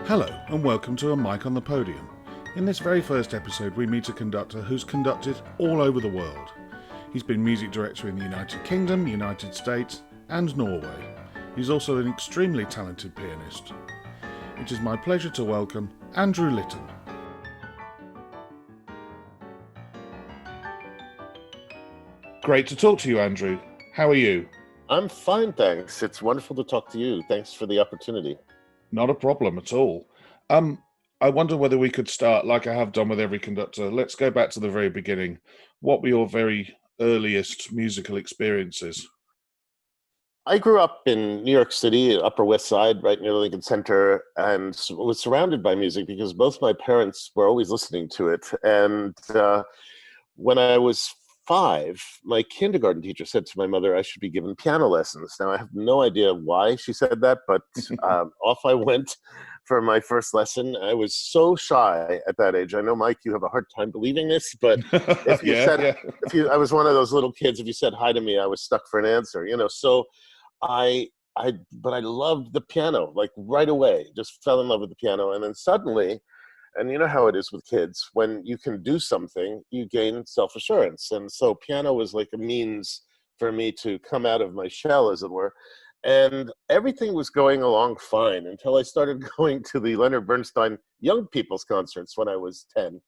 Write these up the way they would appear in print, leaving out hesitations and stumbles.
Hello and welcome to A Mic on the Podium. In this very first episode we meet a conductor who's conducted all over the world. He's been music director in the United Kingdom, United States and Norway. He's also an extremely talented pianist. It is my pleasure to welcome Andrew Litton. Great to talk to you, Andrew. How are you? I'm fine, thanks. It's wonderful to talk to you. Thanks for the opportunity. Not a problem at all. I wonder whether we could start, like I have done with every conductor. Let's go back to the very beginning. What were your very earliest musical experiences? I grew up in New York City, Upper West Side, right near the Lincoln Center, and was surrounded by music because both my parents were always listening to it. And when I was 5, my kindergarten teacher said to my mother I should be given piano lessons. Now, I have no idea why she said that, but off I went for my first lesson. I was so shy at that age. I know, Mike, you have a hard time believing this, but if you I was one of those little kids, if you said hi to me, I was stuck for an answer, so but I loved the piano, like right away, just fell in love with the piano. And then suddenly, and you know how it is with kids, when you can do something, you gain self-assurance. And so piano was like a means for me to come out of my shell, as it were. And everything was going along fine until I started going to the Leonard Bernstein Young People's Concerts when I was 10.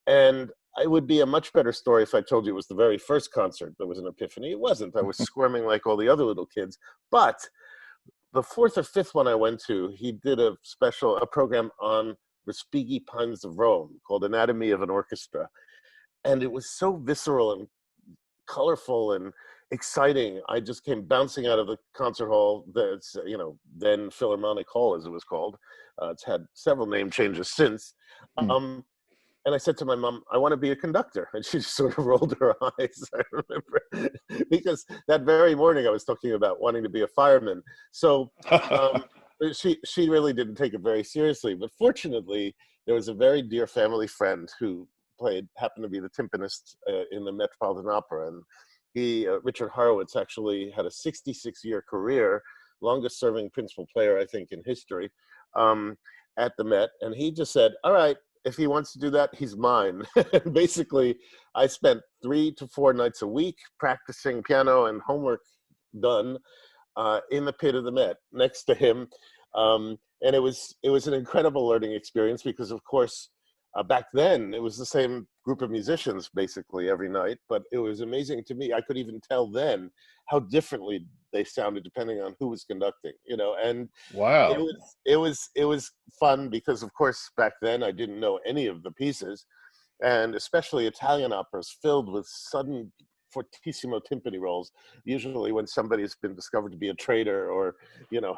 And it would be a much better story if I told you it was the very first concert that was an epiphany. It wasn't. I was squirming like all the other little kids. But the 4th or 5th one I went to, he did a program on Respighi Pines of Rome called Anatomy of an Orchestra. And it was so visceral and colorful and exciting. I just came bouncing out of the concert hall that's, then Philharmonic Hall, as it was called. It's had several name changes since. And I said to my mom, I want to be a conductor. And she just sort of rolled her eyes, I remember. Because that very morning I was talking about wanting to be a fireman. So she really didn't take it very seriously. But fortunately, there was a very dear family friend who happened to be the timpanist in the Metropolitan Opera. And he, Richard Horowitz, actually had a 66-year career, longest serving principal player, I think, in history, at the Met. And he just said, all right, if he wants to do that, he's mine. Basically, I spent 3 to 4 nights a week practicing piano and homework done in the pit of the Met next to him. And it was an incredible learning experience because, of course, back then it was the same group of musicians basically every night. But it was amazing to me. I could even tell then how differently they sounded depending on who was conducting, and wow. It was fun because, of course, back then I didn't know any of the pieces, and especially Italian operas filled with sudden fortissimo timpani rolls, usually when somebody's been discovered to be a traitor or,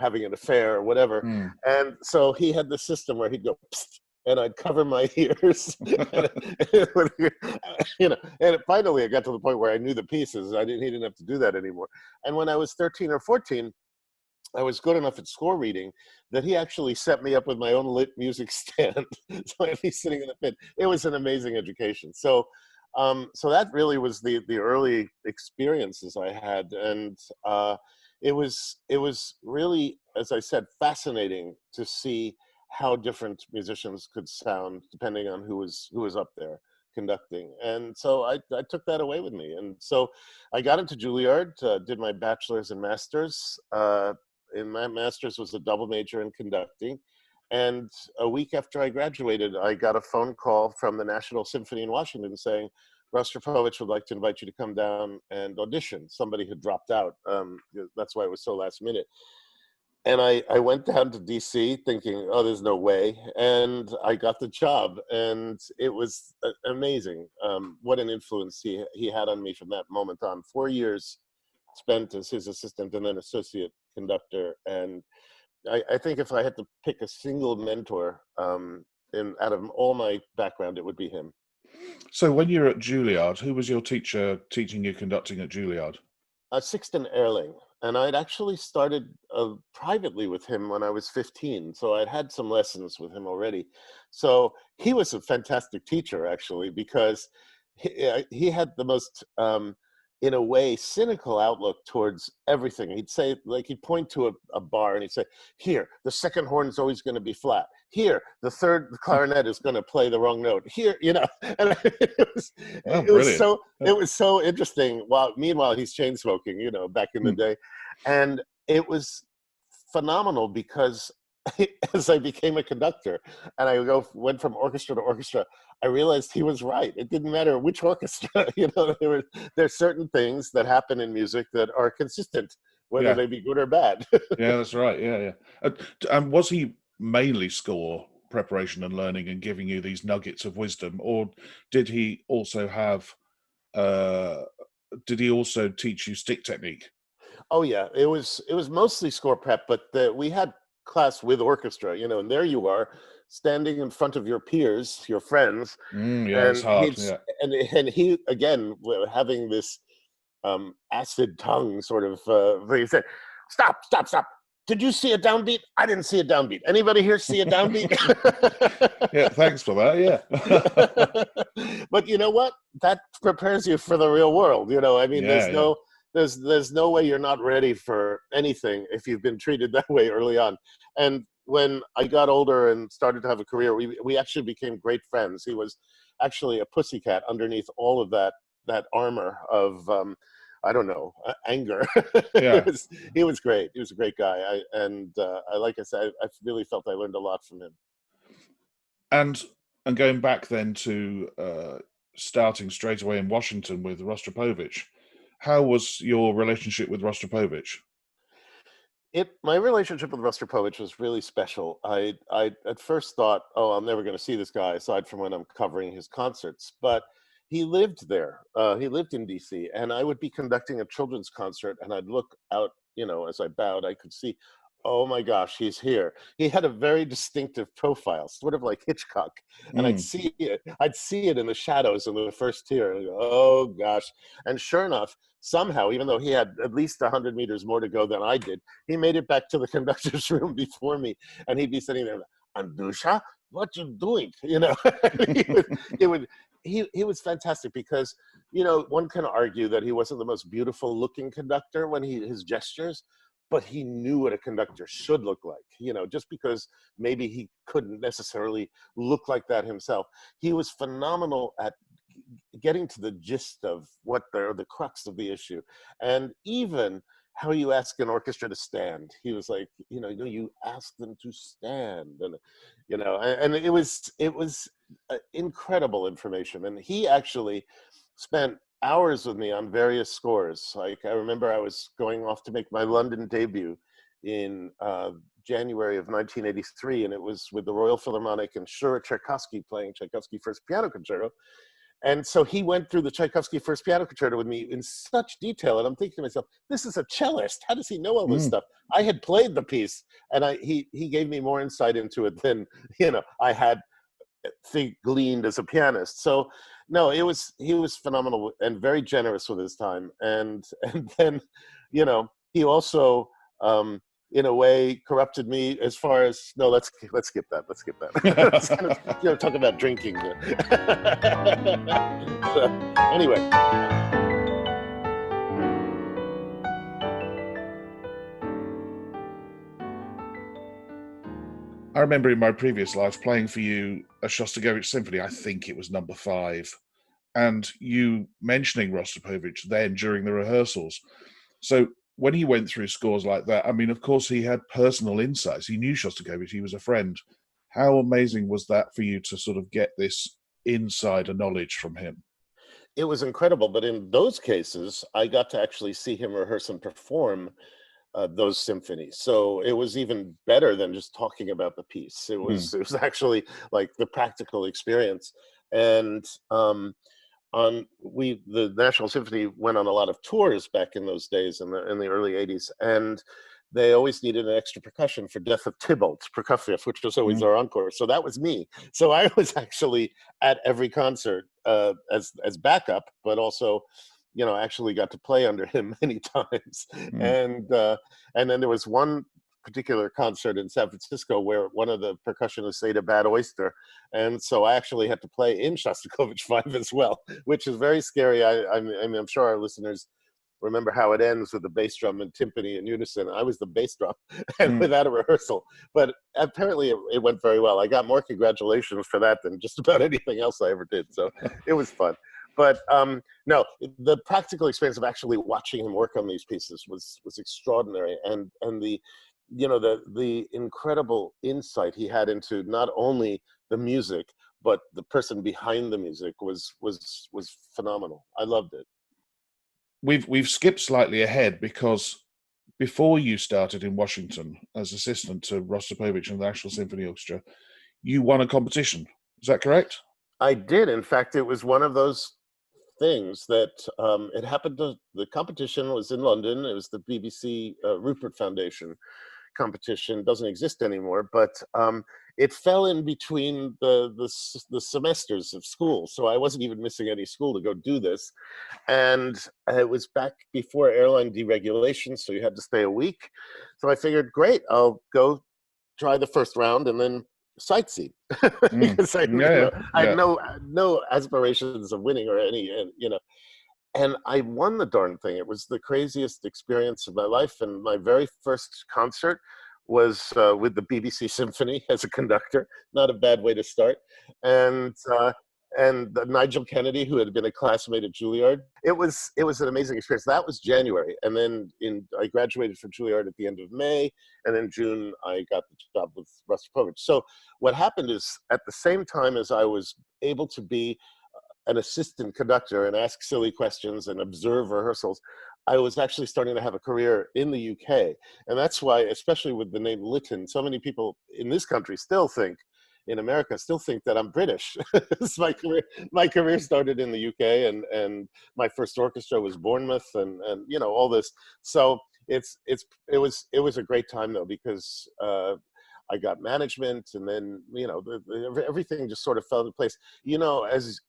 having an affair or whatever. And so he had the system where he'd go, psst, and I'd cover my ears, and finally I got to the point where I knew the pieces. He didn't have to do that anymore. And when I was 13 or 14, I was good enough at score reading that he actually set me up with my own lit music stand. So I'd be sitting in the pit. It was an amazing education. So that really was the early experiences I had. And it was really, as I said, fascinating to see how different musicians could sound depending on who was up there conducting. And so I took that away with me. And so I got into Juilliard, did my bachelor's and master's. In my master's was a double major in conducting. And a week after I graduated, I got a phone call from the National Symphony in Washington saying, Rostropovich would like to invite you to come down and audition. Somebody had dropped out. That's why it was so last minute. And I went down to DC thinking, oh, there's no way. And I got the job. And it was amazing what an influence he had on me from that moment on. 4 years spent as his assistant and then associate conductor. And I think if I had to pick a single mentor out of all my background, it would be him. So when you were at Juilliard, who was your teacher teaching you conducting at Juilliard? Sixten Ehrling. And I'd actually started privately with him when I was 15. So I'd had some lessons with him already. So he was a fantastic teacher, actually, because he had the most in a way, cynical outlook towards everything. He'd say, like, he'd point to a bar and he'd say, here, the second horn is always going to be flat. Here, the third clarinet is going to play the wrong note. Here, you know, and Oh, brilliant. it was so interesting. While meanwhile, he's chain smoking, you know, back in the day. And it was phenomenal because as I became a conductor and went from orchestra to orchestra, I realized he was right. It didn't matter which orchestra, you know, there's certain things that happen in music that are consistent, whether Yeah, they be good or bad. yeah, that's right. Yeah, yeah. And was he mainly score preparation and learning and giving you these nuggets of wisdom, or did he also have? Uh, did he also teach you stick technique? Oh yeah, it was mostly score prep, but we had class with orchestra, you know, and there you are standing in front of your peers, your friends, Yeah, it's and hard. Yeah. he again having this acid tongue sort of thing. He said, "Stop, stop, stop! Did you see a downbeat? I didn't see a downbeat. Anybody here see a downbeat?" Yeah, thanks for that. Yeah. But you know what? That prepares you for the real world. You know, I mean, Yeah, yeah. there's no way you're not ready for anything if you've been treated that way early on. And when I got older and started to have a career, we actually became great friends. He was actually a pussycat underneath all of that armor of I don't know, anger. Yeah. He was great. He was a great guy. Like I said, I really felt I learned a lot from him. And going back then to starting straight away in Washington with Rostropovich, how was your relationship with Rostropovich? My relationship with Rostropovich was really special. I at first thought, oh, I'm never going to see this guy aside from when I'm covering his concerts. But he lived there. He lived in D.C. and I would be conducting a children's concert, and I'd look out, you know, as I bowed, I could see, oh my gosh, he's here. He had a very distinctive profile, sort of like Hitchcock, and Mm. I'd see it in the shadows in the first tier. And I'd go, oh gosh! And sure enough, somehow, even though he had at least 100 meters more to go than I did, he made it back to the conductor's room before me, and he'd be sitting there, Andusha, what you doing? You know, he was fantastic because, you know, one can argue that he wasn't the most beautiful looking conductor when his gestures, but he knew what a conductor should look like. You know, just because maybe he couldn't necessarily look like that himself, he was phenomenal at getting to the gist of what the crux of the issue, and even how you ask an orchestra to stand. He was like, you ask them to stand, and and it was incredible information. And he actually spent hours with me on various scores. Like, I remember I was going off to make my London debut in January of 1983, and it was with the Royal Philharmonic and Shura Tchaikovsky playing Tchaikovsky First Piano Concerto. And so he went through the Tchaikovsky First Piano Concerto with me in such detail, and I'm thinking to myself, this is a cellist. How does he know all this Mm. stuff? I had played the piece, and he gave me more insight into it than I had gleaned as a pianist. So no, he was phenomenal and very generous with his time. And then he also in a way corrupted me as far as, no, let's skip that. Let's kind of talk about drinking. So, anyway. I remember in my previous life playing for you a Shostakovich symphony. I think it was number 5, and you mentioning Rostropovich then during the rehearsals. So when he went through scores like that, I mean, of course, he had personal insights. He knew Shostakovich. He was a friend. How amazing was that for you to sort of get this insider knowledge from him? It was incredible, but in those cases, I got to actually see him rehearse and perform those symphonies. So it was even better than just talking about the piece. Hmm. It was actually like the practical experience. And the National Symphony went on a lot of tours back in those days in the early '80s, and they always needed an extra percussion for Death of Tybalt, Prokofiev, which was always Hmm. our encore. So that was me. So I was actually at every concert as backup, but also, actually got to play under him many times. Hmm. And then there was one particular concert in San Francisco where one of the percussionists ate a bad oyster, and so I actually had to play in Shostakovich 5 as well, which is very scary. I mean, I'm sure our listeners remember how it ends with the bass drum and timpani in unison. I was the bass drum and without a rehearsal, but apparently it went very well. I got more congratulations for that than just about anything else I ever did. So it was fun. But no, the practical experience of actually watching him work on these pieces was extraordinary, and the the incredible insight he had into not only the music but the person behind the music was phenomenal. I loved it. We've skipped slightly ahead because before you started in Washington as assistant to Rostropovich and the National Symphony Orchestra, you won a competition. Is that correct? I did. In fact, it was one of those things that it happened to, the competition was in London. It was the BBC Rupert Foundation competition. Doesn't exist anymore, but it fell in between the semesters of school, so I wasn't even missing any school to go do this. And it was back before airline deregulation, so you had to stay a week. So I figured, great, I'll go try the first round and then sightsee because I had no aspirations of winning or any, and I won the darn thing. It was the craziest experience of my life. And my very first concert was with the BBC Symphony as a conductor. Not a bad way to start. And Nigel Kennedy, who had been a classmate at Juilliard. It was an amazing experience. That was January. And then I graduated from Juilliard at the end of May. And in June, I got the job with Rostropovich. So what happened is, at the same time as I was able to be an assistant conductor and ask silly questions and observe rehearsals, I was actually starting to have a career in the UK. And that's why, especially with the name Litton, so many people in this country in America still think that I'm British. My career started in the UK, and my first orchestra was Bournemouth, and all this. So it was a great time though, because I got management, and then everything just sort of fell into place. As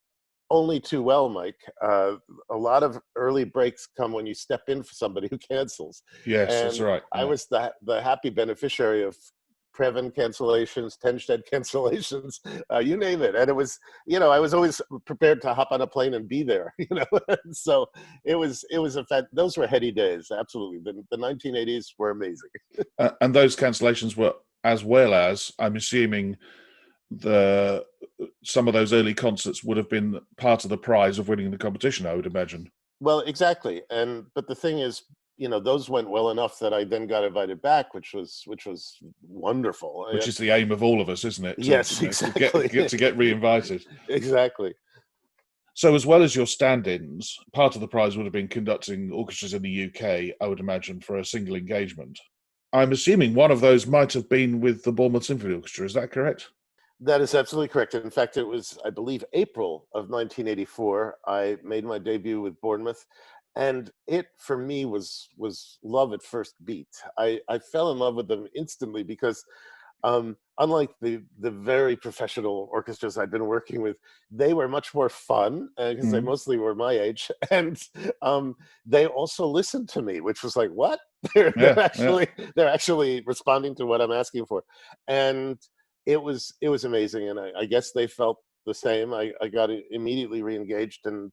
only too well, Mike. A lot of early breaks come when you step in for somebody who cancels. Yes, and that's right. I was the happy beneficiary of Previn cancellations, Tenstead cancellations, you name it. And it was, I was always prepared to hop on a plane and be there, So it was those were heady days. Absolutely. The 1980s were amazing. And those cancellations were, as well as, I'm assuming, some of those early concerts would have been part of the prize of winning the competition, I would imagine. Well, exactly. But the thing is, those went well enough that I then got invited back, which was wonderful. Which is the aim of all of us, isn't it? Yes, exactly. To get re-invited. Exactly. So as well as your stand-ins, part of the prize would have been conducting orchestras in the UK, I would imagine, for a single engagement. I'm assuming one of those might have been with the Bournemouth Symphony Orchestra. Is that correct? That is absolutely correct. In fact, it was, I believe, April of 1984. I made my debut with Bournemouth, and it, for me, was love at first beat. I fell in love with them instantly because, unlike the very professional orchestras I'd been working with, they were much more fun because they mostly were my age, and they also listened to me, which was like, what? They're actually responding to what I'm asking for, and it was amazing. And I guess they felt the same. I got immediately re-engaged, and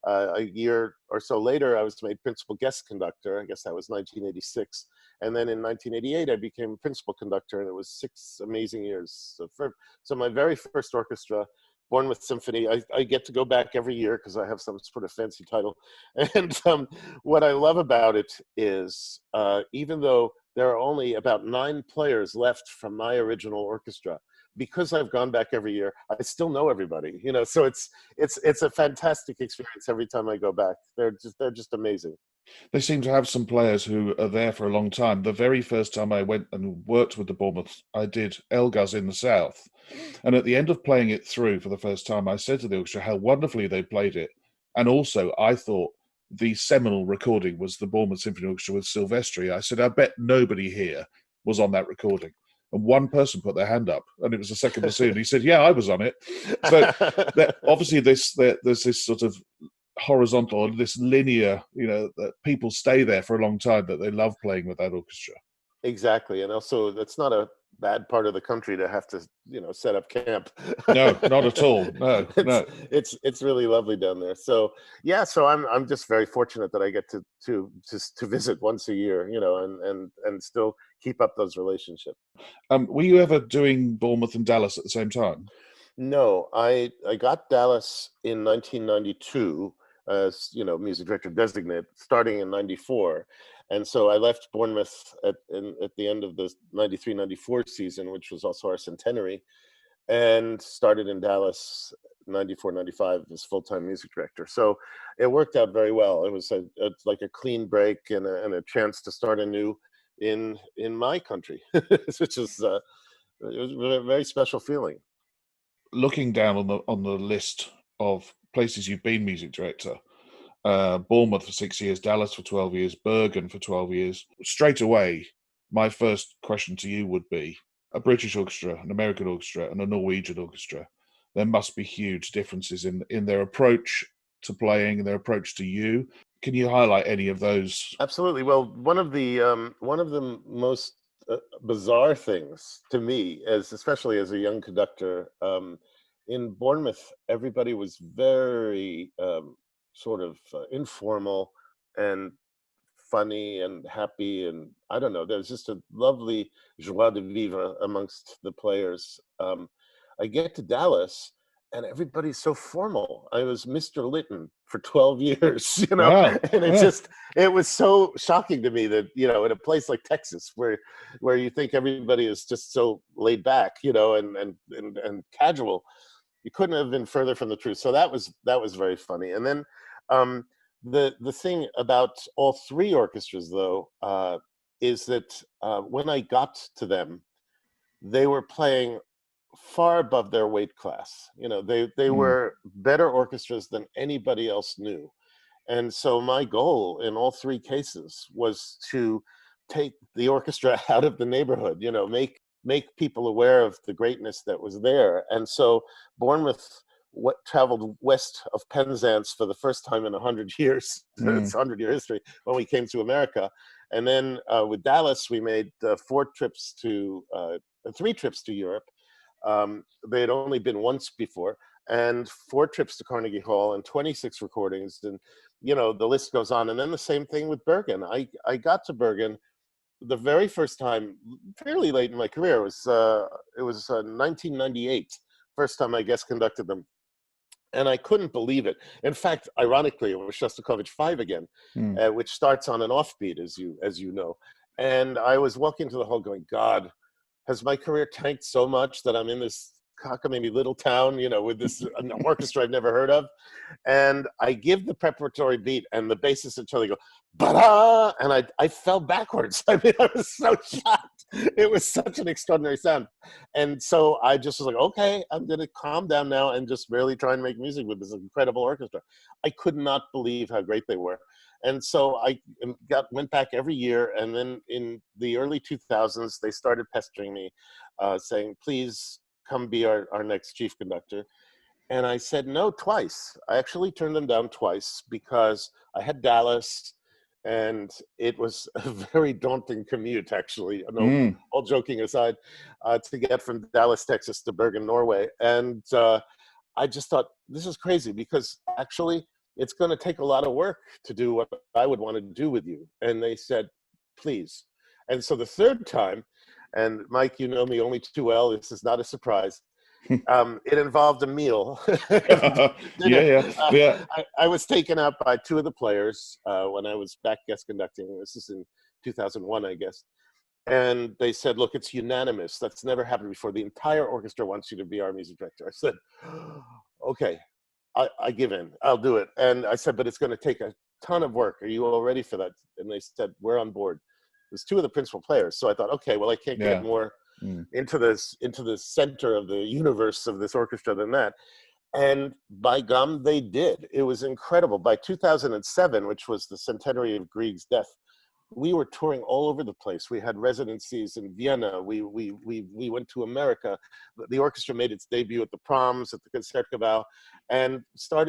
a year or so later, I was made principal guest conductor. I guess that was 1986. And then in 1988, I became principal conductor, and it was 6 amazing years. So my very first orchestra, Bournemouth Symphony, I get to go back every year because I have some sort of fancy title. And what I love about it is, even though there are only about 9 players left from my original orchestra, because I've gone back every year, I still know everybody, so it's a fantastic experience every time I go back. They're just amazing. They seem to have some players who are there for a long time. The very first time I went and worked with the Bournemouth, I did Elgar's in the South. And at the end of playing it through for the first time, I said to the orchestra how wonderfully they played it. And also, I thought the seminal recording was the Bournemouth Symphony Orchestra with Silvestri. I said, I bet nobody here was on that recording. And one person put their hand up, and it was the second bassoon. He said, yeah, I was on it. So obviously there's this sort of horizontal, this linear, that people stay there for a long time, that they love playing with that orchestra. Exactly, and also that's not a bad part of the country to have to, set up camp. No, not at all. No, it's no. it's really lovely down there. So yeah, so I'm just very fortunate that I get to just to visit once a year, and still keep up those relationships. Were you ever doing Bournemouth and Dallas at the same time? No, I got Dallas in 1992 as music director designate, starting in '94, and so I left Bournemouth at the end of the '93-'94 season, which was also our centenary, and started in Dallas '94-'95 as full-time music director. So it worked out very well. It was like a clean break and a chance to start anew in my country, which is it was a very special feeling. Looking down on the list of places you've been music director, Bournemouth for 6 years, Dallas for 12 years, Bergen for 12 years. Straight away, my first question to you would be, a British orchestra, an American orchestra, and a Norwegian orchestra. There must be huge differences in their approach to playing and their approach to you. Can you highlight any of those? Absolutely. Well, one of the most bizarre things to me, as especially as a young conductor, in Bournemouth, everybody was very sort of informal and funny and happy, and I don't know. There's just a lovely joie de vivre amongst the players. I get to Dallas, and everybody's so formal. I was Mr. Litton for 12 years, Wow. and Yeah. it was so shocking to me that, in a place like Texas where you think everybody is just so laid back, and casual, you couldn't have been further from the truth. So that was very funny. And then um, the thing about all three orchestras, though, is that when I got to them, they were playing far above their weight class. They Mm. were better orchestras than anybody else knew. And so my goal in all three cases was to take the orchestra out of the neighborhood, make people aware of the greatness that was there. And so Bournemouth traveled west of Penzance for the first time in 100 years. Mm. It's 100-year history when we came to America. And then with Dallas, we made three trips to Europe. They had only been once before, and 4 trips to Carnegie Hall and 26 recordings, and the list goes on. And then the same thing with Bergen. I got to Bergen the very first time fairly late in my career. It was 1998, first time I guest conducted them, and I couldn't believe it. In fact, ironically, it was Shostakovich 5 again, Mm. which starts on an offbeat, as you know. And I was walking to the hall going, God, has my career tanked so much that I'm in this cockamamie little town, with this an orchestra I've never heard of? And I give the preparatory beat, and the bassist and cello go, ba-da! And I fell backwards. I mean, I was so shocked. It was such an extraordinary sound. And so I just was like, okay, I'm going to calm down now and just really try and make music with this incredible orchestra. I could not believe how great they were. And so I went back every year, and then in the early 2000s, they started pestering me, saying, please come be our next chief conductor. And I said no twice. I actually turned them down twice because I had Dallas, and it was a very daunting commute, actually. No, Mm. all joking aside, to get from Dallas, Texas to Bergen, Norway. And I just thought, this is crazy, because actually it's going to take a lot of work to do what I would want to do with you. And they said, please. And so the third time, and Mike, you know me only too well, this is not a surprise. It involved a meal. Yeah, Dinner. yeah, yeah. I was taken out by two of the players when I was back guest conducting. This is in 2001, I guess. And they said, look, it's unanimous. That's never happened before. The entire orchestra wants you to be our music director. I said, okay, I give in. I'll do it. And I said, but it's going to take a ton of work. Are you all ready for that? And they said, we're on board. There's two of the principal players. So I thought, okay, well, I can't get Yeah. more Mm. into the center of the universe of this orchestra than that. And by gum, they did. It was incredible. By 2007, which was the centenary of Grieg's death, we were touring all over the place. We had residencies in Vienna. We went to America. The orchestra made its debut at the Proms, at the Concertgebouw, and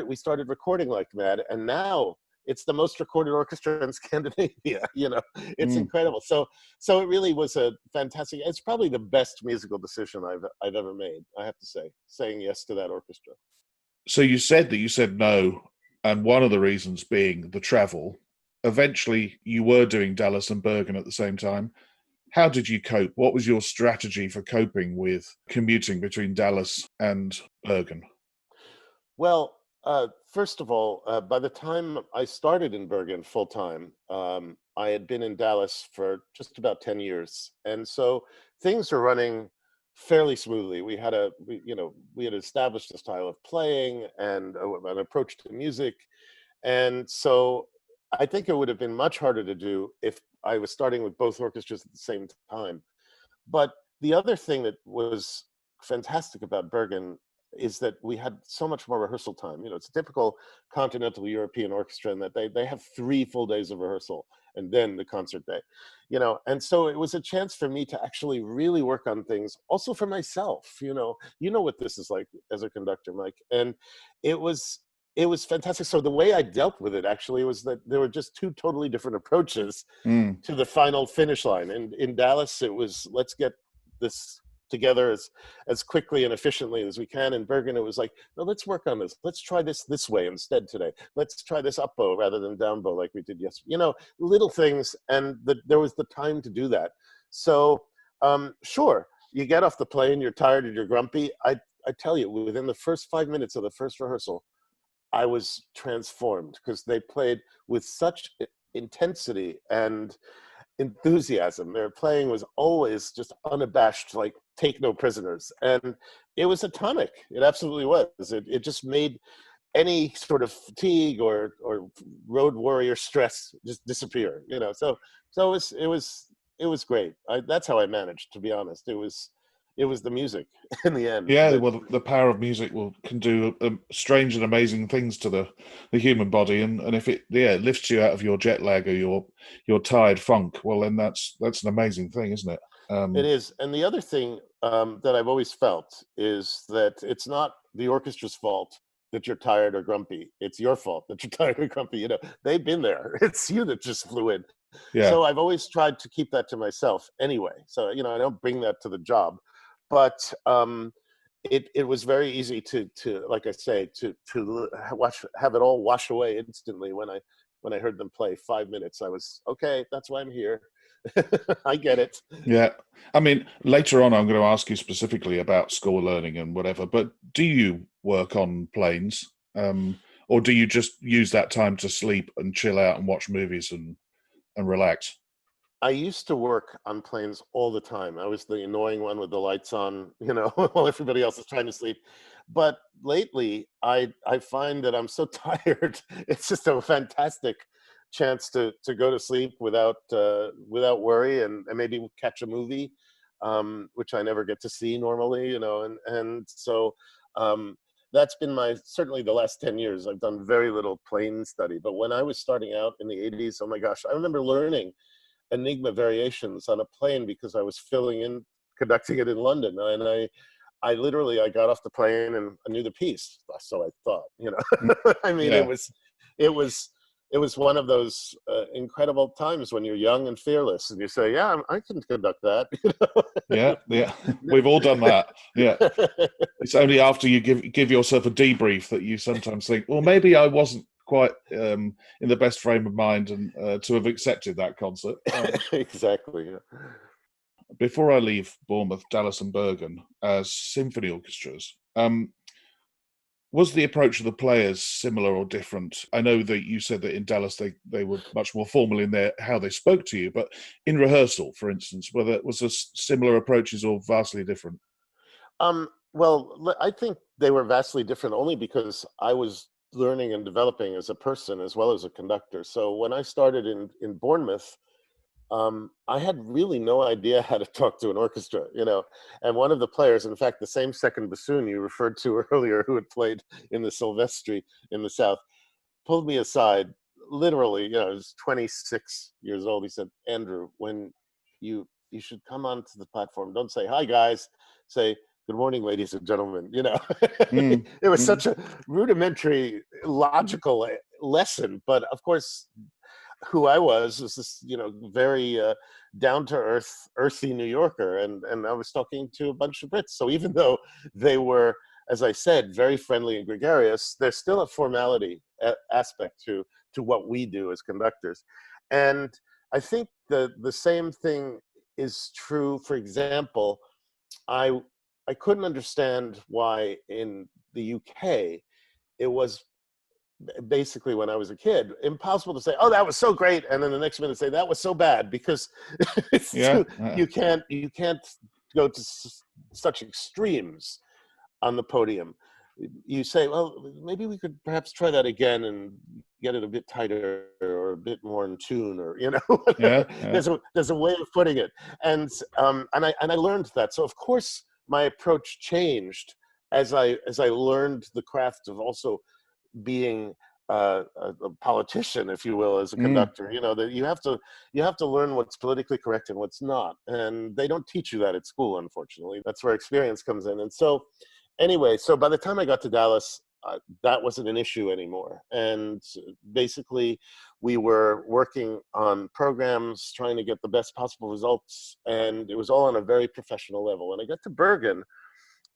we started recording like mad. And now it's the most recorded orchestra in Scandinavia. It's Mm. incredible. So it really was a fantastic. It's probably the best musical decision I've ever made. I have to say, saying yes to that orchestra. So you said that you said no, and one of the reasons being the travel. Eventually, you were doing Dallas and Bergen at the same time. How did you cope? What was your strategy for coping with commuting between Dallas and Bergen? Well, first of all, by the time I started in Bergen full time, I had been in Dallas for just about 10 years. And so things were running fairly smoothly. We had established a style of playing and an approach to music. And so I think it would have been much harder to do if I was starting with both orchestras at the same time. But the other thing that was fantastic about Bergen is that we had so much more rehearsal time. It's a typical continental European orchestra in that they have 3 full days of rehearsal and then the concert day. And so it was a chance for me to actually really work on things also for myself. You know what this is like as a conductor, Mike. And it was it was fantastic. So the way I dealt with it actually was that there were just 2 totally different approaches Mm. to the final finish line. And in Dallas, it was let's get this together as quickly and efficiently as we can. In Bergen, it was like, no, let's work on this. Let's try this way instead today. Let's try this up bow rather than down bow like we did yesterday. Little things, and there was the time to do that. So sure, you get off the plane, you're tired and you're grumpy. I tell you, within the first 5 minutes of the first rehearsal, I was transformed because they played with such intensity and enthusiasm. Their playing was always just unabashed, like take no prisoners. And it was a tonic. It absolutely was. It just made any sort of fatigue or road warrior stress just disappear. So it was great. That's how I managed, to be honest. It was the music in the end. Yeah, well, the power of music can do strange and amazing things to the human body, and if it lifts you out of your jet lag or your tired funk, well, then that's an amazing thing, isn't it? It is. And the other thing that I've always felt is that it's not the orchestra's fault that you're tired or grumpy. It's your fault that you're tired or grumpy. They've been there. It's you that just flew in. Yeah, So I've always tried to keep that to myself anyway. So, I don't bring that to the job. But it was very easy to like I say, to have it all wash away instantly when I heard them play 5 minutes. I was, okay, that's why I'm here. I get it. yeah. I mean, later on, I'm going to ask you specifically about score learning and whatever. But do you work on planes, or do you just use that time to sleep and chill out and watch movies and relax? I used to work on planes all the time. I was the annoying one with the lights on, while everybody else is trying to sleep. But lately, I find that I'm so tired. It's just a fantastic chance to go to sleep without worry and maybe catch a movie, which I never get to see normally, and so that's been certainly the last 10 years. I've done very little plane study. But when I was starting out in the 80s, oh my gosh, I remember learning Enigma variations on a plane because I was conducting it in London, and I literally I got off the plane and I knew the piece, so I thought. I mean, Yeah, it was one of those incredible times when you're young and fearless, and you say, "Yeah, I can conduct that." yeah. We've all done that. Yeah. It's only after you give yourself a debrief that you sometimes think, well, maybe I wasn't quite in the best frame of mind and to have accepted that concert. Exactly. Yeah. Before I leave Bournemouth, Dallas, and Bergen as symphony orchestras, was the approach of the players similar or different? I know that you said that in Dallas they were much more formal in how they spoke to you, but in rehearsal, for instance, whether it was similar approaches or vastly different? Well, I think they were vastly different only because I was learning and developing as a person as well as a conductor. So when I started in Bournemouth, I had really no idea how to talk to an orchestra, And one of the players, in fact, the same second bassoon you referred to earlier, who had played in the Silvestri in the South, pulled me aside. Literally, he was 26 years old. He said, "Andrew, when you should come onto the platform, don't say hi, guys. Say good morning, ladies and gentlemen. Mm, It was mm. such a rudimentary, logical lesson. But of course, who I was this, very down to earth, earthy New Yorker, and I was talking to a bunch of Brits. So even though they were, as I said, very friendly and gregarious, there's still a formality aspect to what we do as conductors, and I think the same thing is true. For example, I I couldn't understand why in the UK it was basically when I was a kid, impossible to say, "Oh, that was so great," and then the next minute say, "That was so bad," because it's Yeah. too, you can't go to such extremes on the podium. You say, "Well, maybe we could perhaps try that again and get it a bit tighter or a bit more in tune," or Yeah. whatever. Yeah. There's a way of putting it, and I learned that. So of course my approach changed as I learned the craft of also being a politician, if you will, as a Mm. conductor. That you have to learn what's politically correct and what's not, and they don't teach you that at school, unfortunately. That's where experience comes in. And so, anyway, so by the time I got to Dallas, that wasn't an issue anymore. And basically, we were working on programs, trying to get the best possible results, and it was all on a very professional level. And I got to Bergen,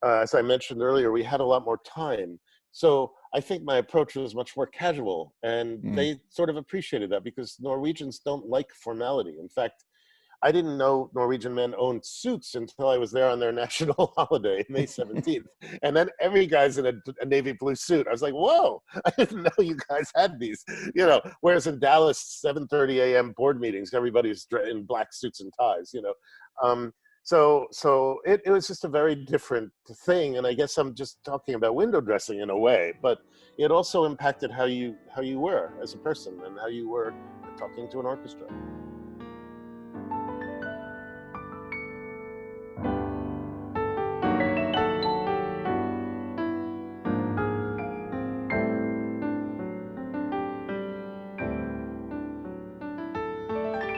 as I mentioned earlier, we had a lot more time. So I think my approach was much more casual, and Mm. they sort of appreciated that because Norwegians don't like formality. In fact, I didn't know Norwegian men owned suits until I was there on their national holiday, May 17th. And then every guy's in a navy blue suit. I was like, whoa, I didn't know you guys had these. Whereas in Dallas, 7:30 a.m. board meetings, everybody's in black suits and ties. Um, so it was just a very different thing. And I guess I'm just talking about window dressing in a way, but it also impacted how you were as a person and how you were talking to an orchestra.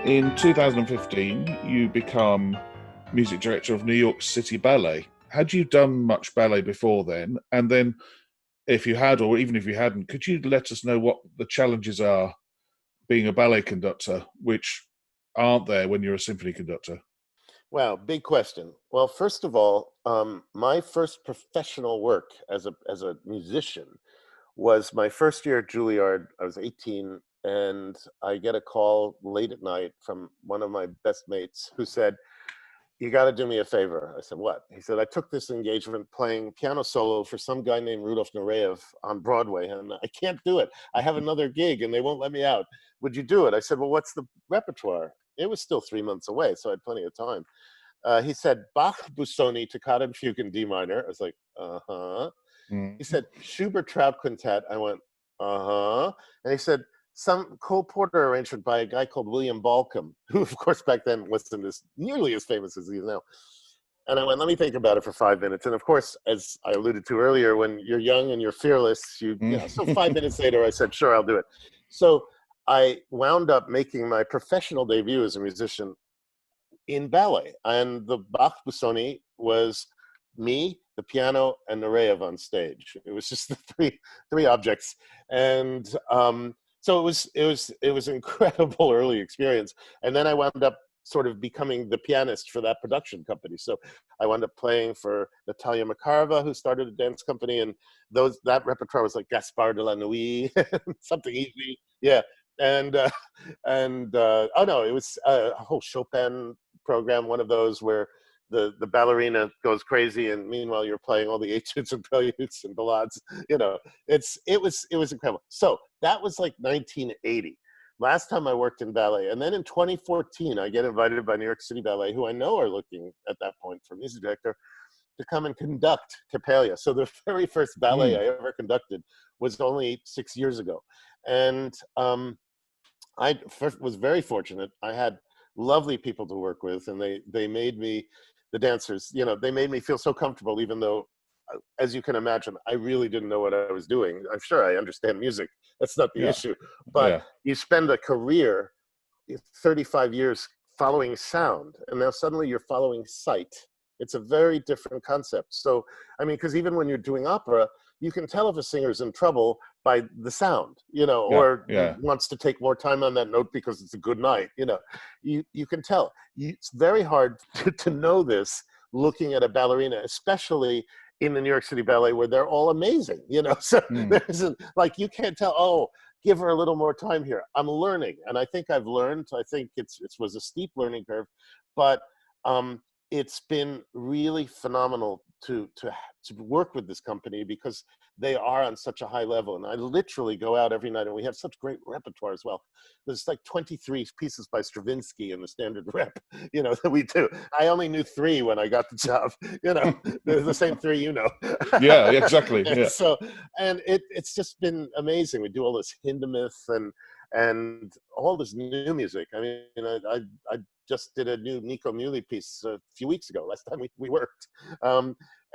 In 2015, you become music director of New York City Ballet. Had you done much ballet before then? And then, if you had, or even if you hadn't, could you let us know what the challenges are being a ballet conductor, which aren't there when you're a symphony conductor? Wow, big question. Well, first of all, my first professional work as a musician was my first year at Juilliard. I was 18, and I get a call late at night from one of my best mates who said, "You got to do me a favor." I said, "What?" He said, "I took this engagement playing piano solo for some guy named Rudolf Nureyev on Broadway, and I can't do it. I have another gig, and they won't let me out. Would you do it?" I said, "Well, what's the repertoire?" It was still 3 months away, so I had plenty of time. He said, "Bach, Busoni, Toccata and Fugue in D minor." I was like, "Uh-huh." He Mm. said, "Schubert Trout Quintet." I went, "Uh-huh." And he said, "Some Cole Porter arrangement by a guy called William Balcom," who, of course, back then wasn't as nearly as famous as he is now. And I went, "Let me think about it for 5 minutes." And of course, as I alluded to earlier, when you're young and you're fearless, so Mm. 5 minutes later, I said, "Sure, I'll do it." So I wound up making my professional debut as a musician in ballet. And the Bach Busoni was me, the piano, and Nureyev on stage. It was just the three objects. And so it was an incredible early experience. And then I wound up sort of becoming the pianist for that production company. So I wound up playing for Natalia Makarova, who started a dance company, and that repertoire was like Gaspard de la Nuit, something easy. Yeah. And oh no, it was a whole Chopin program, one of those where the ballerina goes crazy, and meanwhile you're playing all the etudes and preludes and ballades. It was incredible. So that was like 1980. Last time I worked in ballet, and then in 2014, I get invited by New York City Ballet, who I know are looking at that point for music director, to come and conduct Capella. So the very first ballet Mm. I ever conducted was only 6 years ago, and I first was very fortunate. I had lovely people to work with, and they made me, the dancers, they made me feel so comfortable, even though, as you can imagine, I really didn't know what I was doing. I'm sure I understand music. That's not the Yeah. issue. But Yeah. you spend a career, 35 years following sound, and now suddenly you're following sight. It's a very different concept. So, I mean, because even when you're doing opera, you can tell if a singer's in trouble by the sound, Yeah, or yeah. wants to take more time on that note because it's a good night. You can tell. It's very hard to know this looking at a ballerina, especially in the New York City Ballet, where they're all amazing. So Mm. there isn't, like, you can't tell. Oh, give her a little more time here. I'm learning, and I think I've learned. I think it was a steep learning curve, but it's been really phenomenal to work with this company, because they are on such a high level. And I literally go out every night, and we have such great repertoire as well. There's like 23 pieces by Stravinsky in the standard rep, that we do. I only knew 3 when I got the job. They're the same 3, Yeah, exactly. And Yeah. so, and it's just been amazing. We do all this Hindemith and all this new music. I mean, I just did a new Nico Muhly piece a few weeks ago, last time we worked.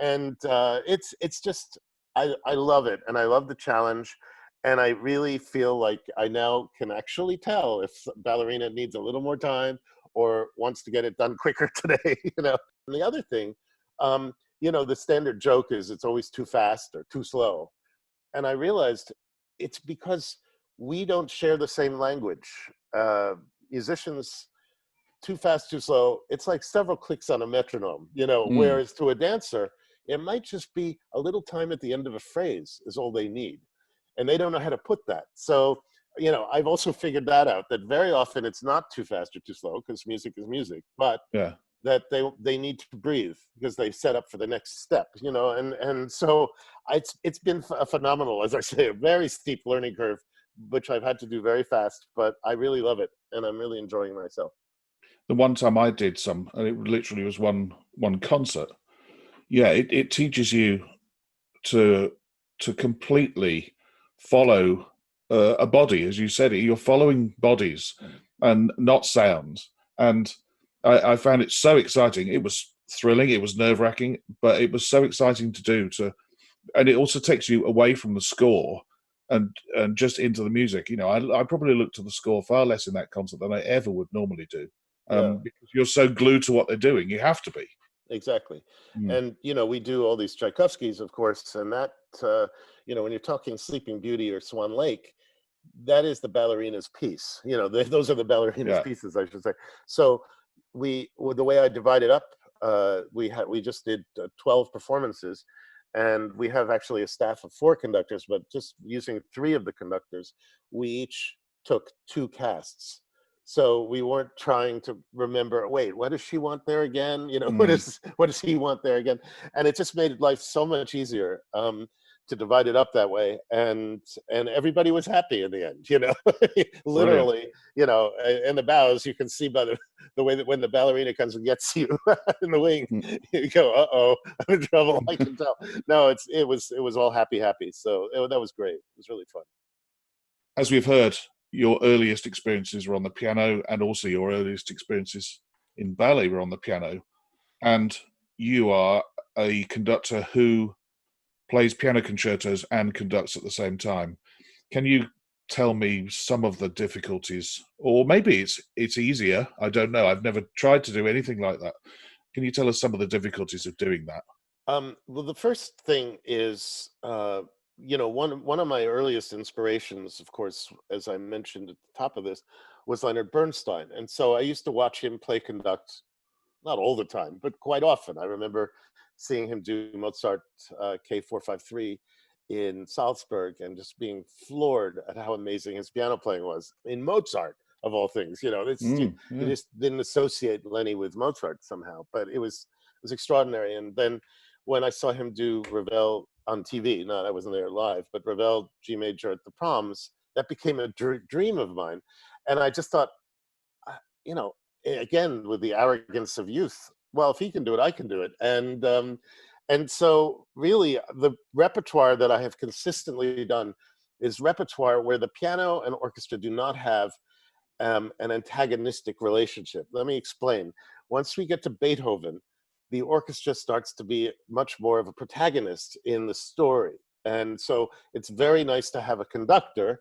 It's just, I love it, and I love the challenge. And I really feel like I now can actually tell if ballerina needs a little more time or wants to get it done quicker today. And the other thing, the standard joke is it's always too fast or too slow. And I realized it's because we don't share the same language. Musicians, too fast, too slow, it's like several clicks on a metronome, Mm. whereas to a dancer, it might just be a little time at the end of a phrase is all they need. And they don't know how to put that. So, I've also figured that out, that very often it's not too fast or too slow, because music is music, but Yeah. that they need to breathe because they set up for the next step, and so it's been a phenomenal, as I say, a very steep learning curve, which I've had to do very fast, but I really love it, and I'm really enjoying myself. The one time I did some, and it literally was one concert. Yeah, it teaches you to completely follow a body, as you said. You're following bodies and not sounds. And I found it so exciting. It was thrilling. It was nerve wracking, but it was so exciting to do. And it also takes you away from the score and just into the music. I probably looked to the score far less in that concert than I ever would normally do, Yeah, because you're so glued to what they're doing. You have to be. exactly. Mm. And we do all these Tchaikovskys, of course, and that when you're talking Sleeping Beauty or Swan Lake, that is the ballerina's piece. Those are the ballerina's Yeah. pieces, I should say. So the way I divide it up, we just did 12 performances, and we have actually a staff of 4 conductors, but just using 3 of the conductors, we each took 2 casts. So we weren't trying to remember, wait, what does she want there again? Mm. What does he want there again? And it just made life so much easier. To divide it up that way, and everybody was happy in the end. Brilliant. Literally, in the bows, you can see by the way that when the ballerina comes and gets you in the wing, Mm. you go, "Uh-oh, I'm in trouble." I can tell. No, it was all happy. So that was great. It was really fun. As we've heard, your earliest experiences were on the piano, and also your earliest experiences in ballet were on the piano. And you are a conductor who plays piano concertos and conducts at the same time. Can you tell me some of the difficulties, or maybe it's easier? I don't know. I've never tried to do anything like that. Can you tell us some of the difficulties of doing that? Well, the first thing is, one of my earliest inspirations, of course, as I mentioned at the top of this, was Leonard Bernstein, and so I used to watch him play conduct, not all the time, but quite often. I remember seeing him do Mozart K453 in Salzburg, and just being floored at how amazing his piano playing was in Mozart, of all things. You Yeah. just didn't associate Lenny with Mozart somehow, but it was extraordinary. And then when I saw him do Ravel on TV, not I wasn't there live, but Ravel G major at the Proms, that became a dream of mine. And I just thought, uh, you know, again, with the arrogance of youth, well, if he can do it, I can do it. And so really the repertoire that I have consistently done is repertoire where the piano and orchestra do not have an antagonistic relationship. Let me explain. Once we get to Beethoven, the orchestra starts to be much more of a protagonist in the story. And so it's very nice to have a conductor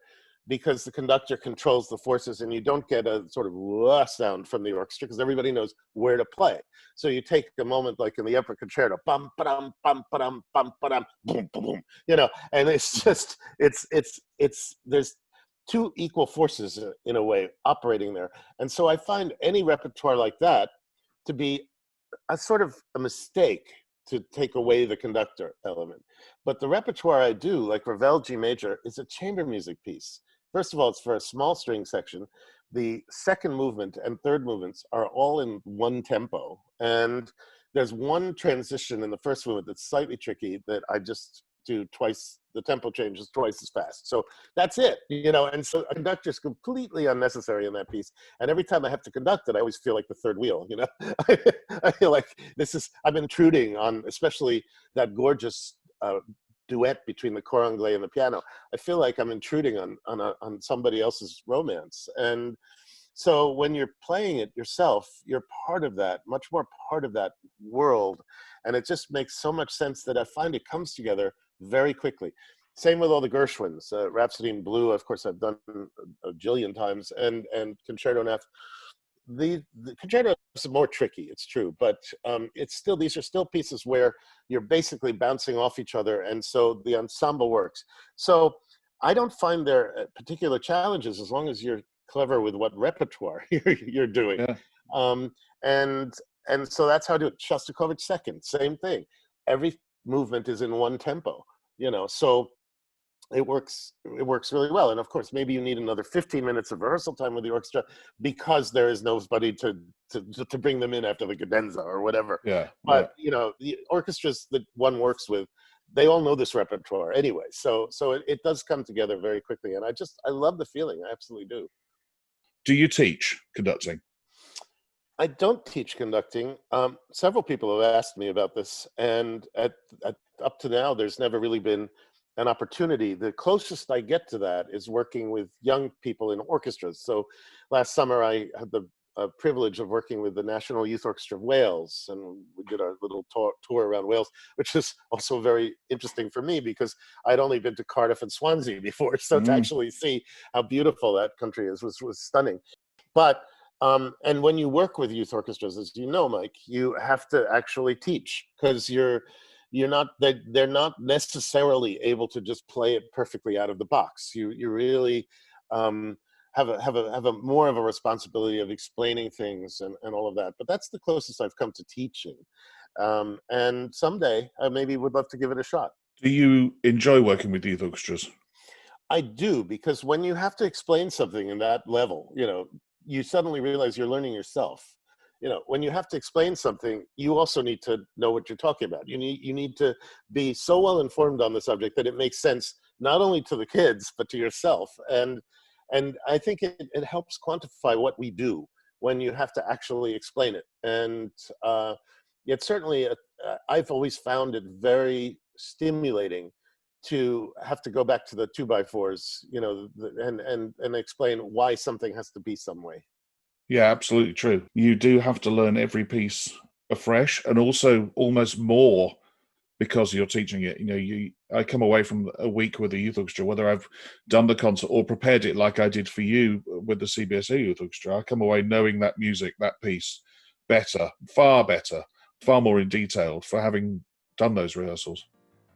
because the conductor controls the forces, and you don't get a sort of wah sound from the orchestra because everybody knows where to play. So you take a moment like in the upper concerto, bum ba-dum, bum ba-dum, bum ba-dum, boom, boom, boom, and it's just it's there's two equal forces in a way operating there. And so I find any repertoire like that to be a sort of a mistake to take away the conductor element. But the repertoire I do, like Ravel G major, is a chamber music piece. First of all, it's for a small string section. The second movement and third movements are all in one tempo. And there's one transition in the first movement that's slightly tricky that I just do twice. The tempo changes twice as fast. So that's it, and so a conductor is completely unnecessary in that piece. And every time I have to conduct it, I always feel like the third wheel, I feel like I'm intruding on, especially that gorgeous duet between the cor anglais and the piano. I feel like I'm intruding on somebody else's romance. And so when you're playing it yourself, you're part of that, much more part of that world. And it just makes so much sense that I find it comes together very quickly. Same with all the Gershwins, Rhapsody in Blue, of course, I've done a jillion times, and Concerto in F. The concerto is more tricky, it's true, but these are still pieces where you're basically bouncing off each other, and so the ensemble works. So I don't find there particular challenges as long as you're clever with what repertoire you're doing. Yeah. And so that's how I do it. Shostakovich second, same thing. Every movement is in one tempo, so it works really well. And of course, maybe you need another 15 minutes of rehearsal time with the orchestra because there is nobody to bring them in after the cadenza or whatever. Yeah. But the orchestras that one works with, they all know this repertoire anyway. So it does come together very quickly. And I love the feeling. I absolutely do. Do you teach conducting? I don't teach conducting. Several people have asked me about this, and up to now, there's never really been an opportunity. The closest I get to that is working with young people in orchestras. So last summer, I had the privilege of working with the National Youth Orchestra of Wales, and we did our little tour around Wales, which is also very interesting for me because I'd only been to Cardiff and Swansea before, so to actually see how beautiful that country is was stunning. But and when you work with youth orchestras, as you know, Mike, you have to actually teach because they're not necessarily able to just play it perfectly out of the box. You really have a more of a responsibility of explaining things and all of that. But that's the closest I've come to teaching. And someday I maybe would love to give it a shot. Do you enjoy working with youth orchestras? I do, because when you have to explain something in that level, you suddenly realize you're learning yourself. When you have to explain something, you also need to know what you're talking about. You need to be so well informed on the subject that it makes sense not only to the kids but to yourself. And I think it helps quantify what we do when you have to actually explain it. And yet certainly I've always found it very stimulating to have to go back to the 2x4s, and explain why something has to be some way. Yeah, absolutely true. You do have to learn every piece afresh, and also almost more because you're teaching it. I come away from a week with a youth orchestra, whether I've done the concert or prepared it like I did for you with the CBSA Youth Orchestra, I come away knowing that music, that piece better, far more in detail for having done those rehearsals.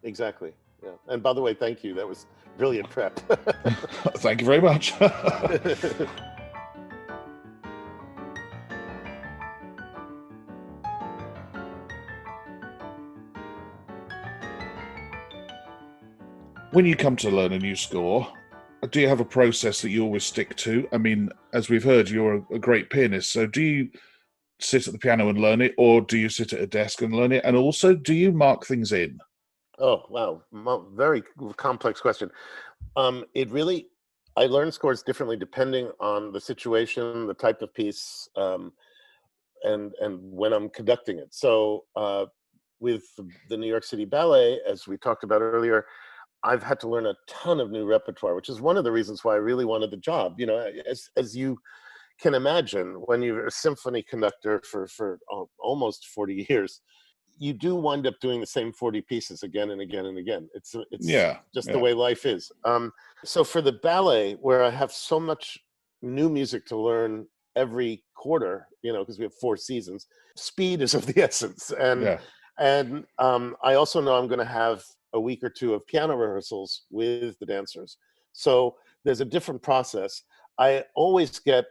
Exactly. Yeah. And by the way, thank you. That was brilliant prep. Thank you very much. When you come to learn a new score, do you have a process that you always stick to? I mean, as we've heard, you're a great pianist. So do you sit at the piano and learn it, or do you sit at a desk and learn it? And also, do you mark things in? Oh, wow. Very complex question. I learn scores differently depending on the situation, the type of piece, and when I'm conducting it. So with the New York City Ballet, as we talked about earlier, I've had to learn a ton of new repertoire, which is one of the reasons why I really wanted the job. As you can imagine, when you're a symphony conductor for almost 40 years, you do wind up doing the same 40 pieces again and again and again. It's just the yeah. way life is. So for the ballet, where I have so much new music to learn every quarter, because we have 4 seasons, speed is of the essence. And I also know I'm going to have a week or 2 of piano rehearsals with the dancers. So there's a different process. I always get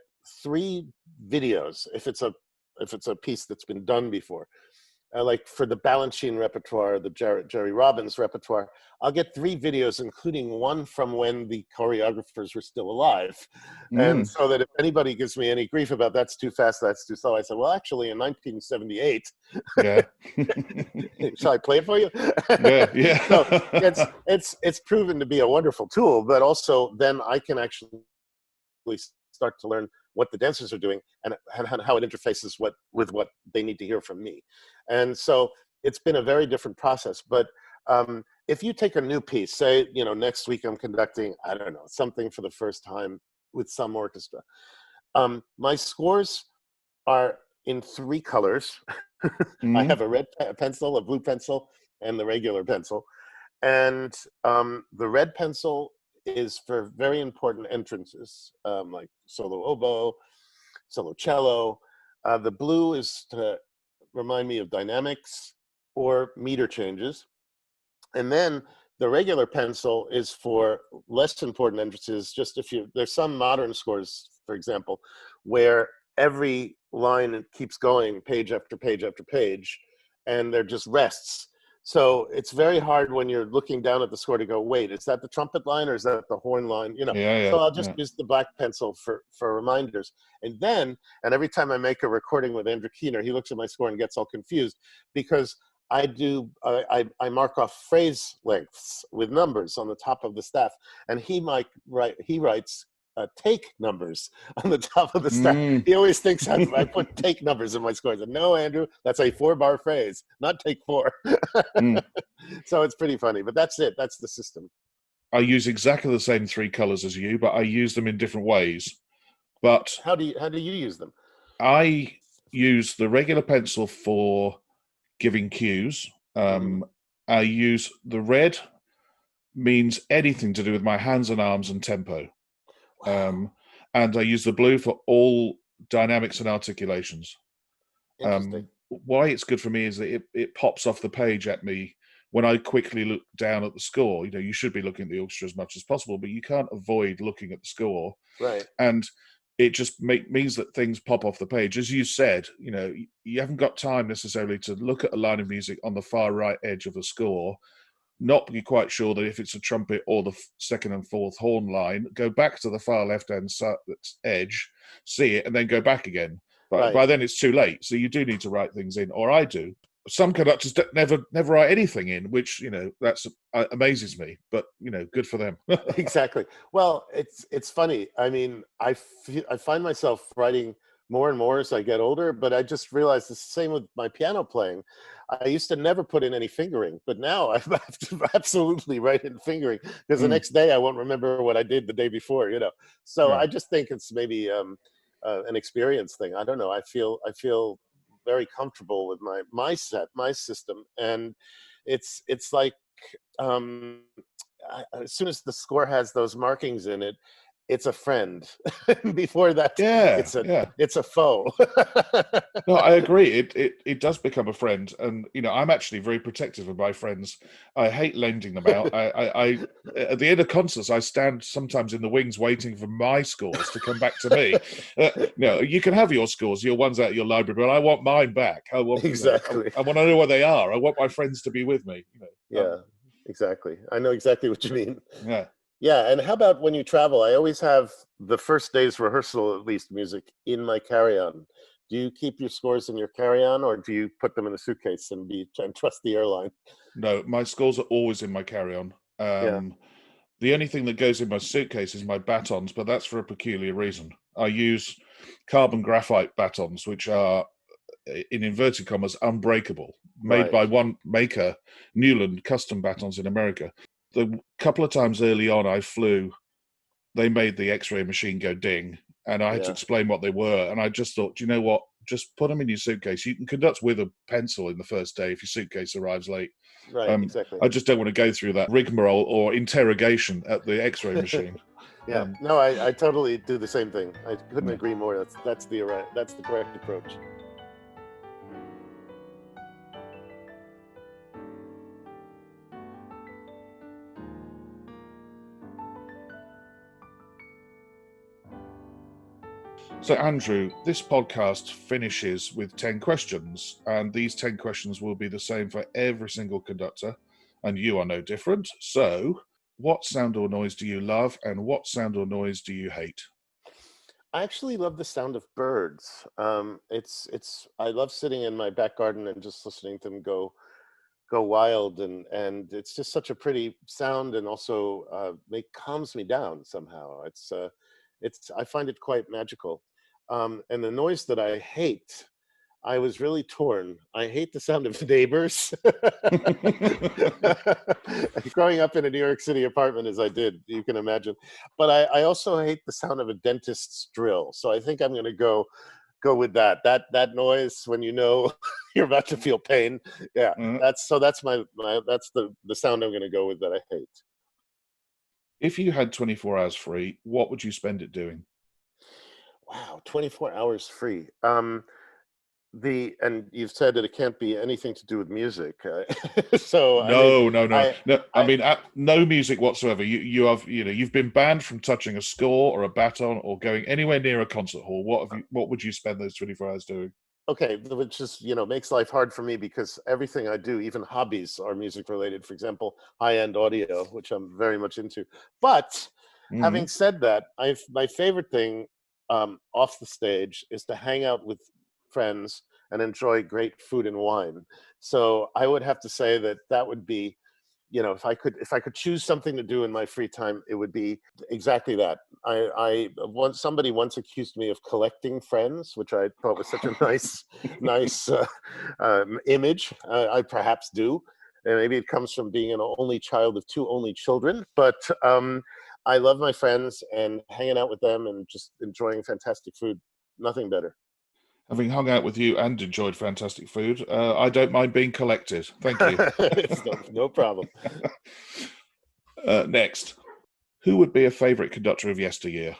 3 videos if it's a piece that's been done before. Like for the Balanchine repertoire, the Jerry Robbins repertoire, I'll get 3 videos, including one from when the choreographers were still alive. And so that if anybody gives me any grief about that's too fast, that's too slow, I said, well, actually, in 1978, yeah. shall I play it for you? Yeah. So it's proven to be a wonderful tool, but also then I can actually start to learn what the dancers are doing and how it interfaces with what they need to hear from me. And so it's been a very different process. But if you take a new piece, say, next week I'm conducting, I don't know, something for the first time with some orchestra. My scores are in 3 colors. I have a red pencil, a blue pencil, and the regular pencil. And the red pencil is for very important entrances, like solo oboe, solo cello. The blue is to remind me of dynamics or meter changes. And then the regular pencil is for less important entrances. Just there's some modern scores, for example, where every line keeps going page after page after page, and they're just rests. So it's very hard when you're looking down at the score to go, wait, is that the trumpet line or is that the horn line? So I'll just use the black pencil for reminders. And every time I make a recording with Andrew Keener, he looks at my score and gets all confused because I mark off phrase lengths with numbers on the top of the staff. And he writes take numbers on the top of the staff. He always thinks I put take numbers in my scores. And no, Andrew, that's a 4-bar phrase, not take 4. So it's pretty funny, but that's it. That's the system. I use exactly the same 3 colors as you, but I use them in different ways. But how do you use them? I use the regular pencil for giving cues. I use the red, means anything to do with my hands and arms and tempo. Wow. And I use the blue for all dynamics and articulations. Interesting. Why it's good for me is that it pops off the page at me when I quickly look down at the score. You should be looking at the orchestra as much as possible, but you can't avoid looking at the score. Right. And it just means that things pop off the page. As you said, you haven't got time necessarily to look at a line of music on the far right edge of a score, not be quite sure that if it's a trumpet or the 2nd and 4th horn line, go back to the far left-hand edge, see it, and then go back again. But by then it's too late. So you do need to write things in, or I do. Some conductors never write anything in, which, that's amazes me, but, good for them. Exactly. Well, it's funny. I mean, I find myself writing more and more as I get older, but I just realized it's the same with my piano playing. I used to never put in any fingering, but now I have to absolutely write in fingering because the next day I won't remember what I did the day before, So I just think it's maybe an experience thing. I don't know. I feel very comfortable with my system, and it's like as soon as the score has those markings in it, it's a friend. Before that, it's a foe. No, I agree. It does become a friend, and I'm actually very protective of my friends. I hate lending them out. I at the end of concerts, I stand sometimes in the wings waiting for my scores to come back to me. You can have your scores, your ones out of your library, but I want mine back. I want exactly. I want to know where they are. I want my friends to be with me. Exactly. I know exactly what you mean. Yeah. Yeah, and how about when you travel? I always have the first day's rehearsal, at least, music in my carry-on. Do you keep your scores in your carry-on, or do you put them in a suitcase and trust the airline? No, my scores are always in my carry-on. The only thing that goes in my suitcase is my batons, but that's for a peculiar reason. I use carbon graphite batons, which are, in inverted commas, unbreakable, made by one maker, Newland Custom Batons in America. The couple of times early on I flew, they made the X-ray machine go ding, and I had to explain what they were. And I just thought, you know what? just put them in your suitcase. You can conduct with a pencil in the first day if your suitcase arrives late. Right, exactly. I just don't want to go through that rigmarole or interrogation at the X-ray machine. Yeah, no, I totally do the same thing. I couldn't agree more. That's the correct approach. So, Andrew, this podcast finishes with 10 questions, and these 10 questions will be the same for every single conductor, and you are no different. So, what sound or noise do you love, and what sound or noise do you hate? I actually love the sound of birds. I love sitting in my back garden and just listening to them go wild, and it's just such a pretty sound, and also calms me down somehow. I find it quite magical. And the noise that I hate, I was really torn. I hate the sound of neighbors. Growing up in a New York City apartment as I did, you can imagine. But I also hate the sound of a dentist's drill. So I think I'm going to go with that noise when you know you're about to feel pain. Yeah, that's the sound I'm going to go with that I hate. If you had 24 hours free, what would you spend it doing? Wow, 24 hours free. And you've said that it can't be anything to do with music. So No. I mean, I no music whatsoever. You've been banned from touching a score or a baton or going anywhere near a concert hall. What would you spend those 24 hours doing? Okay, which is, makes life hard for me because everything I do, even hobbies, are music related. For example, high-end audio, which I'm very much into. But having said that, my favorite thing off the stage is to hang out with friends and enjoy great food and wine. So I would have to say that would be, if I could choose something to do in my free time, it would be exactly that. Somebody once accused me of collecting friends, which I thought was such a nice image. I perhaps do, and maybe it comes from being an only child of two only children. But I love my friends and hanging out with them and just enjoying fantastic food. Nothing better. Having hung out with you and enjoyed fantastic food, I don't mind being collected. Thank you. It's no problem. Next, who would be a favourite conductor of yesteryear?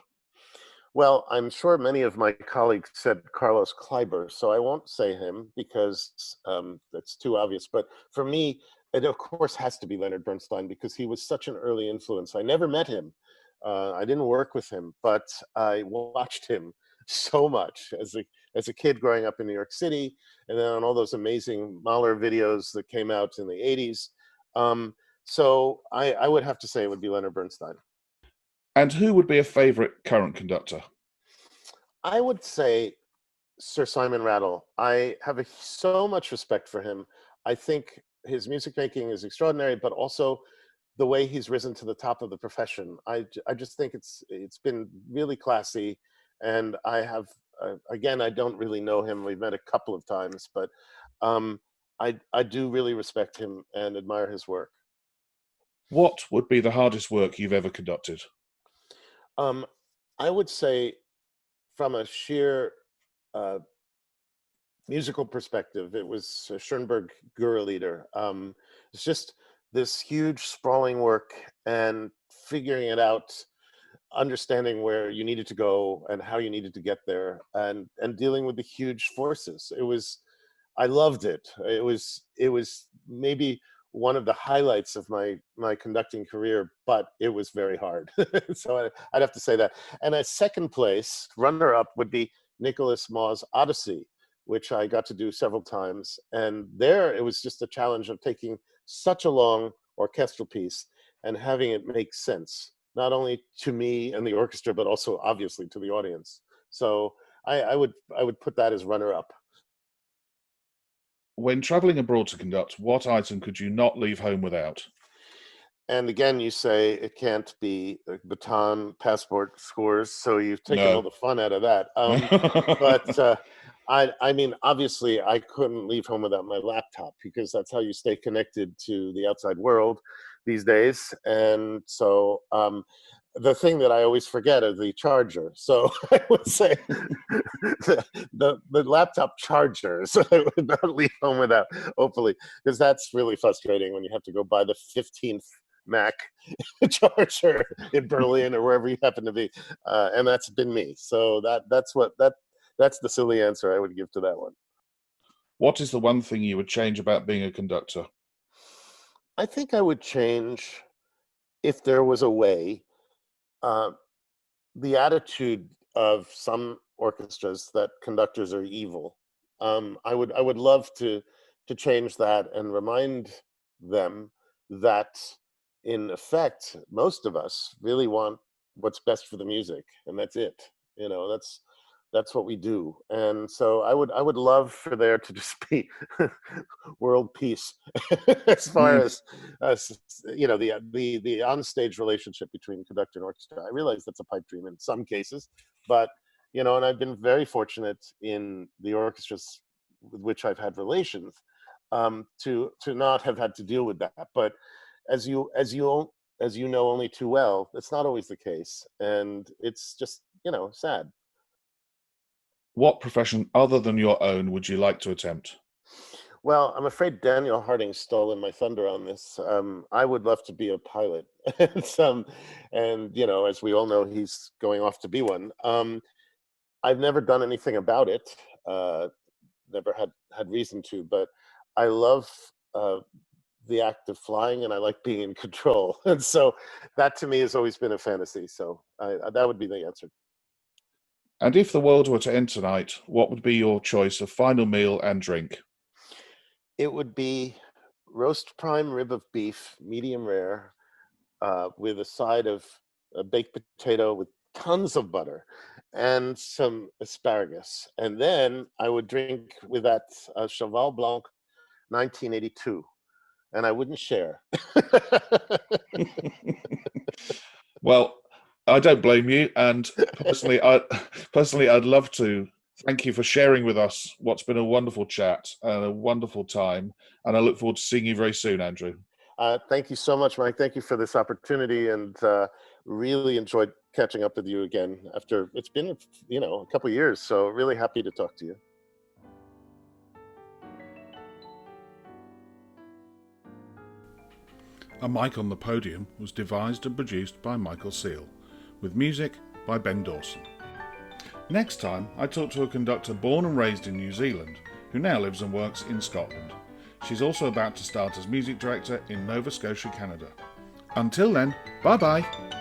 Well, I'm sure many of my colleagues said Carlos Kleiber, so I won't say him because that's too obvious. But for me, it of course has to be Leonard Bernstein because he was such an early influence. I never met him. I didn't work with him, but I watched him so much as a kid growing up in New York City, and then on all those amazing Mahler videos that came out in the 80s. So I would have to say it would be Leonard Bernstein. And who would be a favourite current conductor? I would say Sir Simon Rattle. I have so much respect for him. I think his music making is extraordinary, but also the way he's risen to the top of the profession. I just think it's been really classy, and I have again, I don't really know him. We've met a couple of times, but I do really respect him and admire his work. What would be the hardest work you've ever conducted? I would say, from a sheer musical perspective, it was Schoenberg Gurrelieder. It's just this huge sprawling work and figuring it out, understanding where you needed to go and how you needed to get there, and dealing with the huge forces. I loved it. It was maybe one of the highlights of my conducting career, but it was very hard. So I'd have to say that. And a second place runner up would be Nicholas Maw's Odyssey, which I got to do several times. And there it was just a challenge of taking such a long orchestral piece and having it make sense, not only to me and the orchestra, but also obviously to the audience. So I would put that as runner up. When travelling abroad to conduct, what item could you not leave home without? And again, you say it can't be baton, passport, scores. So you've taken all the fun out of that. But I mean, obviously, I couldn't leave home without my laptop because that's how you stay connected to the outside world these days. And so the thing that I always forget is the charger. So I would say the laptop charger. So I would not leave home without, hopefully, because that's really frustrating when you have to go buy the 15th Mac charger in Berlin or wherever you happen to be, and that's been me. So that's the silly answer I would give to that one. What is the one thing you would change about being a conductor? I think I would change, if there was a way, uh, the attitude of some orchestras that conductors are evil. I would love to change that and remind them that, in effect, most of us really want what's best for the music, and that's it. That's what we do. And so I would love for there to just be world peace as far Mm. as the onstage relationship between conductor and orchestra. I realize that's a pipe dream in some cases, but and I've been very fortunate in the orchestras with which I've had relations, to not have had to deal with that. But as you know only too well, that's not always the case, and it's just sad. What profession other than your own would you like to attempt? Well, I'm afraid Daniel Harding's stolen my thunder on this. I would love to be a pilot, and as we all know, he's going off to be one. I've never done anything about it. Never had reason to, but I love the act of flying, and I like being in control, and so that to me has always been a fantasy. So that would be the answer. And if the world were to end tonight, what would be your choice of final meal and drink? It would be roast prime rib of beef, medium rare, with a side of a baked potato with tons of butter and some asparagus. And then I would drink with that Cheval Blanc 1982, and I wouldn't share. Well, I don't blame you, and personally, I'd love to thank you for sharing with us what's been a wonderful chat and a wonderful time, and I look forward to seeing you very soon, Andrew. Thank you so much, Mike. Thank you for this opportunity, and really enjoyed catching up with you again after it's been, a couple of years. So really happy to talk to you. A Mic on the Podium was devised and produced by Michael Seal, with music by Ben Dawson. Next time, I talk to a conductor born and raised in New Zealand, who now lives and works in Scotland. She's also about to start as music director in Nova Scotia, Canada. Until then, bye bye!